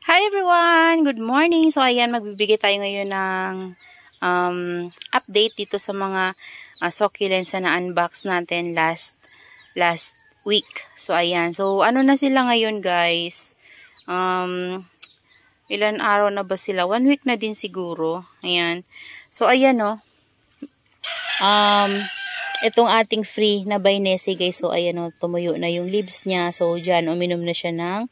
Hi everyone! Good morning! So ayan, magbibigay tayo ngayon ng update dito sa mga succulents na na-unbox natin last week. So ayan, so ano na sila ngayon guys? Ilan araw na ba sila? 1 week na din siguro. Ayan. So ayan itong ating free na Bainesi guys. So ayan tumuyo na yung leaves niya. So dyan, uminom na siya ng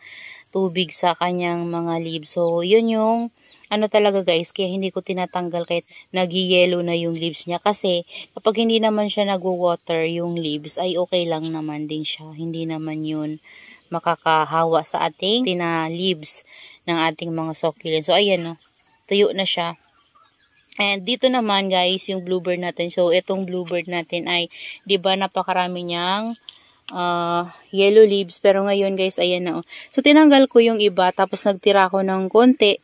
tubig sa kanyang mga leaves. So, yun yung talaga guys, kaya hindi ko tinatanggal kahit nag-yellow na yung leaves niya. Kasi, kapag hindi naman siya nag-water yung leaves, ay okay lang naman din siya. Hindi naman yun makakahawa sa ating leaves ng ating mga succulents. So, ayan tuyo na siya. And dito naman guys, yung bluebird natin. So, itong bluebird natin ay, di ba napakarami niyang yellow leaves, pero ngayon guys ayan na so tinanggal ko yung iba tapos nagtira ko ng konti.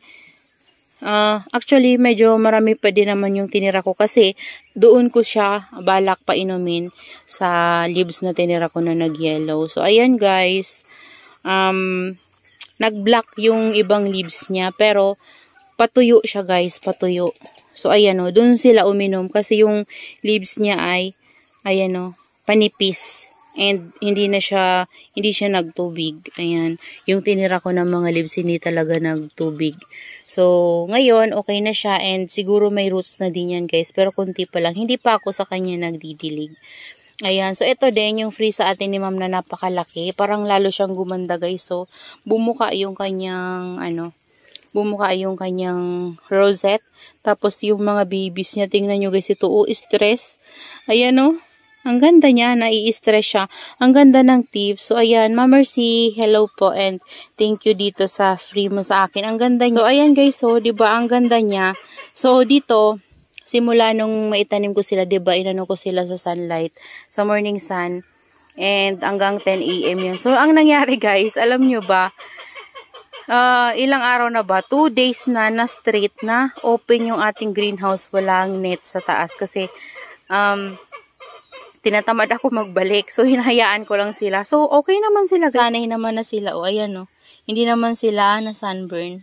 Actually medyo marami pa din naman yung tinira ko kasi doon ko siya balak pa inumin sa leaves na tinira ko na nag-yellow. So ayan guys, nag-black yung ibang leaves niya pero patuyo siya guys, patuyo. So ayan doon sila uminom kasi yung leaves niya ay ayan panipis. And hindi siya nagtubig. Ayan. Yung tinira ko ng mga leaves, hindi talaga nagtubig. So, ngayon, okay na siya. And siguro may roots na din yan, guys. Pero kunti pa lang. Hindi pa ako sa kanya nagdidilig. Ayan. So, ito din, yung free sa atin ni ma'am na napakalaki. Parang lalo siyang gumanda, guys. So, bumuka yung kanyang, rosette. Tapos, yung mga babies niya, tingnan nyo, guys, ito, stress. Ayan, ang ganda niya, nai-stress siya. Ang ganda ng tips. So, ayan, Ma'am Mercy, hello po and thank you dito sa free mo sa akin. Ang ganda niya. So, ayan guys, so, diba, ang ganda niya. So, dito, simula nung maitanim ko sila, diba, inano ko sila sa sunlight, sa morning sun, and hanggang 10 AM yun. So, ang nangyari guys, alam nyo ba, ilang araw na ba? 2 days na straight na open yung ating greenhouse. Walang net sa taas kasi, tinatamad ako magbalik. So, hinahayaan ko lang sila. So, okay naman sila. Sanay naman na sila. O, ayan hindi naman sila na sunburn.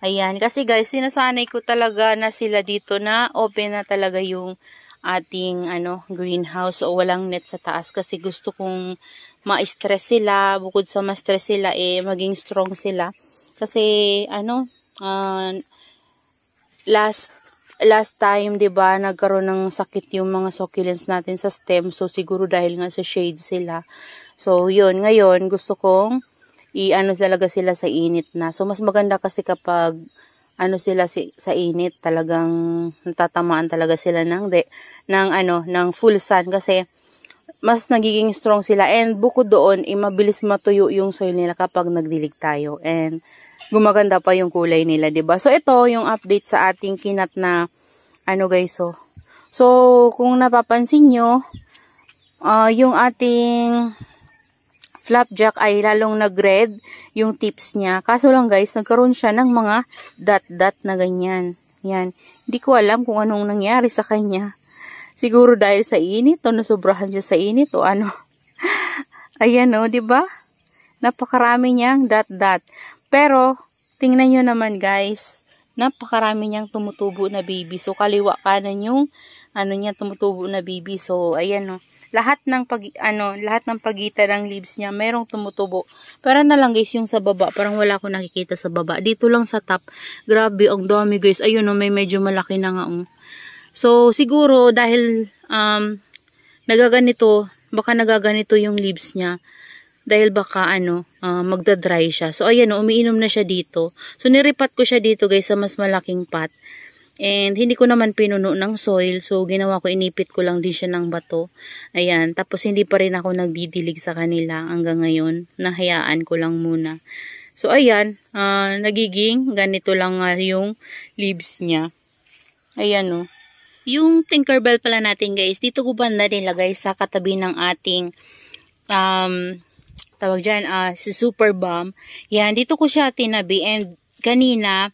Ayan. Kasi guys, sinasanay ko talaga na sila dito na open na talaga yung ating greenhouse. O, walang net sa taas. Kasi gusto kong ma-stress sila. Bukod sa ma-stress sila, maging strong sila. Kasi, last time, 'di ba, nagkaroon ng sakit yung mga succulents natin sa stem. So siguro dahil nga sa shade sila. So yun, ngayon gusto kong talaga sila sa init na. So mas maganda kasi kapag sila sa init, talagang natatamaan talaga sila ng full sun kasi mas nagiging strong sila. And bukod doon, mabilis matuyo yung soil nila kapag nagdilig tayo. And gumaganda pa yung kulay nila, 'di ba? So ito yung update sa ating kinat na guys, so kung napapansin nyo, yung ating flapjack ay lalong nag-red yung tips niya. Kaso lang guys, nagkaroon siya ng mga dot-dot na ganyan. Yan. Hindi ko alam kung anong nangyari sa kanya. Siguro dahil sa init o nasobrahan siya sa init o ano. Ayan 'di ba? Napakarami niyang dot-dot. Pero, tingnan nyo naman guys, napakarami niyang tumutubo na baby. So, kaliwa kanan yung, niya, tumutubo na baby. So, ayan lahat ng pagitan ng leaves niya, merong tumutubo. Para na lang guys, yung sa baba, parang wala ko nakikita sa baba. Dito lang sa top, grabe, ang dami guys. Ayun may medyo malaki na nga. So, siguro, dahil, baka nagaganito yung leaves niya. Dahil baka magda-dry siya. So ayan umiinom na siya dito. So niripat ko siya dito guys sa mas malaking pot. And hindi ko naman pinuno ng soil. So ginawa ko, inipit ko lang din siya ng bato. Ayan. Tapos hindi pa rin ako nagdidilig sa kanila hanggang ngayon. Nahayaan ko lang muna. So ayan. Nagiging ganito lang yung leaves niya. Ayan Yung Tinkerbell pala natin guys. Dito ko banda nilagay sa katabi ng ating tawag dyan, si Super Bomb. Yan, dito ko siya tinabi and kanina,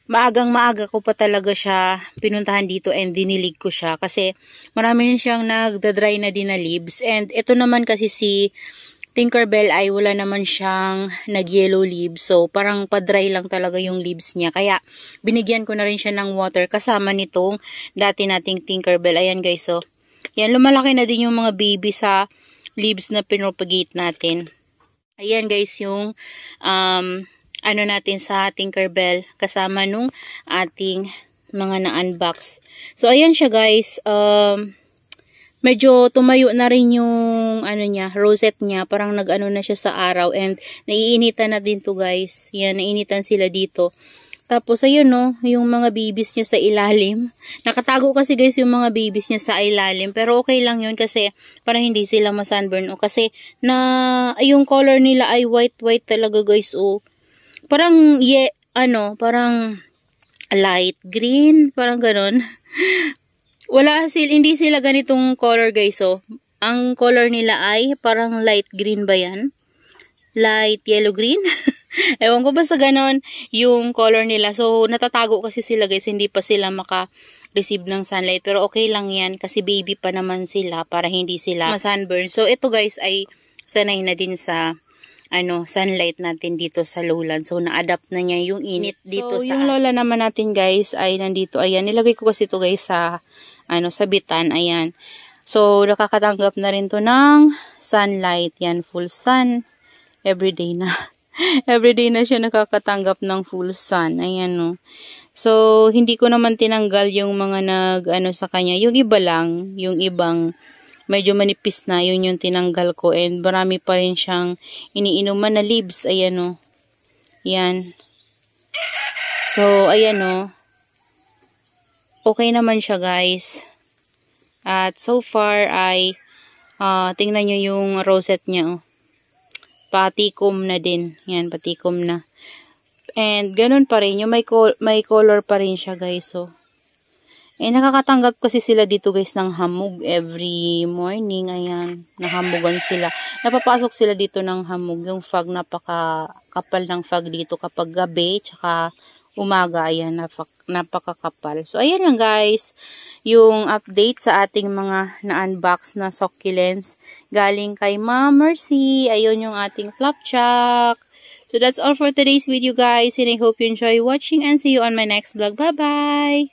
maaga ko pa talaga siya pinuntahan dito and dinilig ko siya kasi marami na siyang nagda-dry na din na leaves. And ito naman kasi si Tinkerbell ay wala naman siyang nag-yellow leaves. So, parang pa-dry lang talaga yung leaves niya. Kaya, binigyan ko na rin siya ng water kasama nitong dati nating Tinkerbell. Ayan guys, so. Yan, lumalaki na din yung mga baby sa leaves na pinropagate natin. Ayan guys, yung ano natin sa Tinkerbell kasama nung ating mga na-unbox. So, ayan siya guys. Medyo tumayo na rin yung ano niya, rosette niya. Parang nag-ano na siya sa araw and naiinitan na din to guys. Yan, naiinitan sila dito. Tapos ayun no, yung mga babies niya sa ilalim. Nakatago kasi guys yung mga babies niya sa ilalim. Pero okay lang yun kasi parang hindi sila ma-sunburn. O kasi na yung color nila ay white talaga guys. O parang parang light green, parang ganon. Hindi sila ganitong color guys, so. Ang color nila ay parang light green ba yan? Light yellow green? Ewan ko basta ganon yung color nila. So, natatago kasi sila guys, hindi pa sila maka-receive ng sunlight. Pero okay lang yan kasi baby pa naman sila para hindi sila ma-sunburn. So, ito guys ay sanay na din sa sunlight natin dito sa lowland. So, na-adapt na niya yung init dito sa yung lola naman natin guys ay nandito. Ayan, nilagay ko kasi ito guys sa sabitan, ayan. So, nakakatanggap na rin to ng sunlight. Yan, full sun. Everyday na. Everyday na siya nakakatanggap ng full sun. Ayan, no. So, hindi ko naman tinanggal yung mga sa kanya. Yung iba lang, yung ibang medyo manipis na, yun yung tinanggal ko. And marami pa rin siyang iniinuman na leaves. Ayan, no. Yan. So, ayan, no. Okay naman siya guys. At so far ay tingnan nyo yung rosette niya. Patikom na din. Yan, patikom na. And ganun pa rin. Yung may color pa rin siya guys. So, nakakatanggap kasi sila dito guys ng hamog every morning. Ayan, nahamugan sila. Napapasok sila dito ng hamog. Yung fog, napakakapal ng fog dito kapag gabi. Tsaka umaga, ayan, napakakapal. So, ayan lang guys, yung update sa ating mga na-unbox na succulents galing kay Ma'am Mercy. Ayun yung ating flapjack. So, that's all for today's video guys, and I hope you enjoy watching and see you on my next vlog. Bye-bye!